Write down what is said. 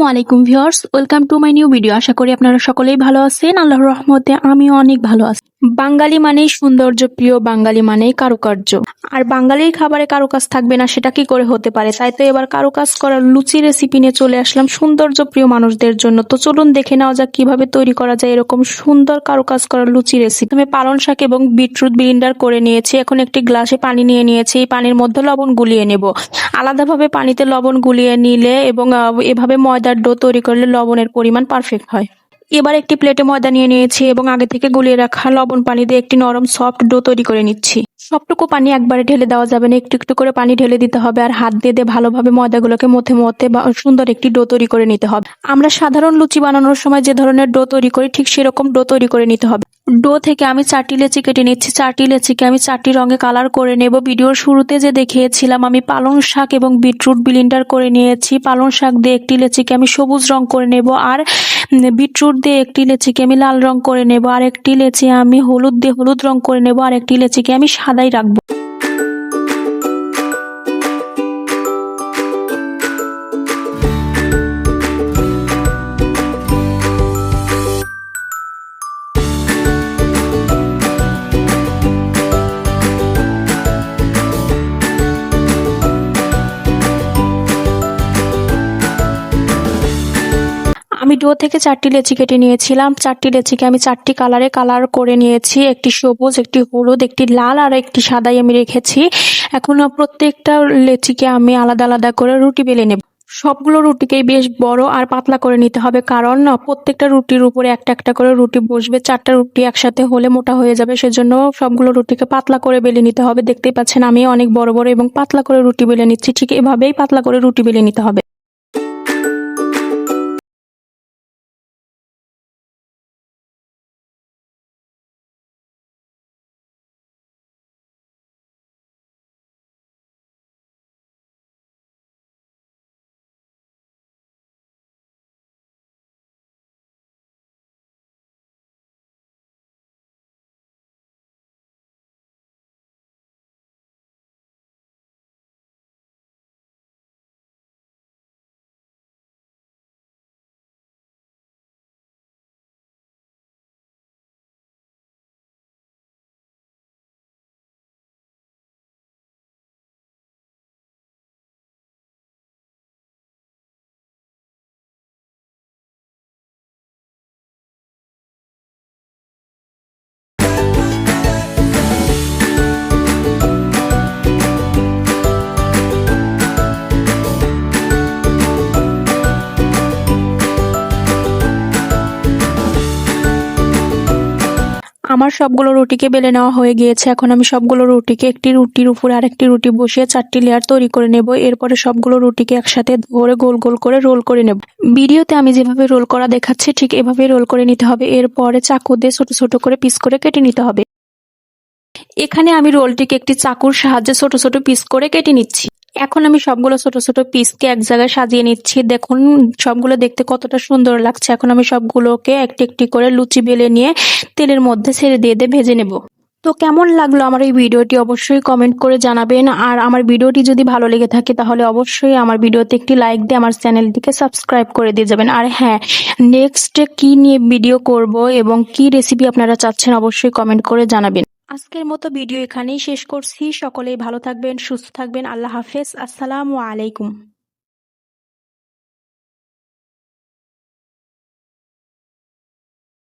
আসসালামু আলাইকুম viewers, welcome to my new video. আশা করি আপনারা সকলেই ভালো আছেন। আল্লাহর রহমতে আমিও অনেক ভালো আছি। বাঙালি মানেই সৌন্দর্য প্রিয়, বাঙালি মানেই কারুকার্য। আর বাঙালির খাবারে কারুকাজ থাকবে না সেটা কি করে হতে পারে? তাই তো এবার কারুকাজ করার লুচি রেসিপি নিয়ে চলে আসলাম সৌন্দর্য প্রিয় মানুষদের জন্য। তো চলুন দেখে নেওয়া যাক কিভাবে তৈরি করা যায় এরকম সুন্দর কারুকাজ করার লুচি রেসিপি। আমি পালং শাক এবং বিটরুট ব্লেন্ডার করে নিয়েছি। এখন একটি গ্লাসে পানি নিয়ে নিয়েছি। এই পানির মধ্যে লবণ গুলিয়ে নেব। আলাদাভাবে পানিতে লবণ গুলিয়ে নিলে এবং এভাবে ময়দার ডো তৈরি করলে লবণের পরিমাণ পারফেক্ট হয়। এবার একটি প্লেটে ময়দা নিয়ে নিয়েছি এবং আগে থেকে গুলিয়ে রাখা লবণ পানি দিয়ে একটি নরম সফট ডো তৈরি করে নিচ্ছি। সবটুকু পানি একবারে ঢেলে দেওয়া যাবে না, একটু একটু করে পানি ঢেলে দিতে হবে আর হাত দিয়ে ভালোভাবে ময়দাগুলোকে মথে মথে সুন্দর একটি ডো তৈরি করে নিতে হবে। আমরা সাধারণ লুচি বানানোর সময় যে ধরনের ডো তৈরি করি ঠিক সেরকম ডো তৈরি করে নিতে হবে। ডো থেকে আমি 4টি লেচি কেটে নিচ্ছি। 4টি লেচিকে আমি 4টি রঙে কালার করে নেব। ভিডিওর শুরুতে যে দেখিয়েছিলাম আমি পালং শাক এবং বিটরুট ব্লেন্ডার করে নিয়েছি। পালং শাক দিয়ে একটি লেচিকে আমি সবুজ রং করে নেব আর বিটরুট দিয়ে একটি লেচিকে আমি লাল রং করে নেব আর একটি লেচি আমি হলুদ দিয়ে হলুদ রং করে নেব আর একটি লেচিকে আমি সাদাই রাখবো। আমি ডো থেকে 4টি লেচি কেটে নিয়েছিলাম। 4টি লেচিকে আমি 4টি কালারে কালার করে নিয়েছি। একটি সবুজ, একটি হলুদ, একটি লাল আর একটি সাদাই আমি রেখেছি। এখন প্রত্যেকটা লেচিকে আমি আলাদা আলাদা করে রুটি বেলে নেব। সবগুলো রুটিকেই বেশ বড় আর পাতলা করে নিতে হবে, কারণ প্রত্যেকটা রুটির উপরে একটা একটা করে রুটি বসবে। 4টা রুটি একসাথে হলে মোটা হয়ে যাবে, সেজন্য সবগুলো রুটিকে পাতলা করে বেলে নিতে হবে। দেখতেই পাচ্ছেন আমি অনেক বড় বড় এবং পাতলা করে রুটি বেলে নিচ্ছি। ঠিক এভাবেই পাতলা করে রুটি বেলে নিতে হবে। আমার সবগুলো রুটিকে বেলে নেওয়া হয়ে গিয়েছে। এখন আমি সবগুলো রুটিকে একটি রুটির উপরে আরেকটি রুটি বসিয়ে 4টি লেয়ার তৈরি করে নেব। এরপরে সবগুলো রুটিকে একসাথে ধরে গোল গোল করে রোল করে নেব। ভিডিওতে আমি যেভাবে রোল করা দেখাচ্ছি ঠিক এভাবে রোল করে নিতে হবে। এরপরে চাকু দিয়ে ছোট ছোট করে পিস করে কেটে নিতে হবে। এখানে আমি রোলটিকে একটি চাকুর সাহায্যে ছোট ছোট পিস করে কেটে নিচ্ছি। এখন আমি সবগুলো ছোট ছোট পিসকে এক জায়গায় সাজিয়ে নিচ্ছি। দেখুন সবগুলো দেখতে কতটা সুন্দর লাগছে। এখন আমি সবগুলোকে একটি একটি করে লুচি বেলে নিয়ে তেলের মধ্যে ছেড়ে দিয়ে ভেজে নেব। তো কেমন লাগলো আমার এই ভিডিওটি অবশ্যই কমেন্ট করে জানাবেন। আর আমার ভিডিওটি যদি ভালো লেগে থাকে তাহলে অবশ্যই আমার ভিডিওতে একটি লাইক দিয়ে আমার চ্যানেলটিকে সাবস্ক্রাইব করে দিয়ে যাবেন। আর হ্যাঁ, নেক্সটে কি নিয়ে ভিডিও করব এবং কি রেসিপি আপনারা চাচ্ছেন অবশ্যই কমেন্ট করে জানাবেন। আজকের মতো ভিডিও এখানেই শেষ করছি। সকলেই ভালো থাকবেন, সুস্থ থাকবেন। আল্লাহ হাফেজ। আসসালামু আলাইকুম।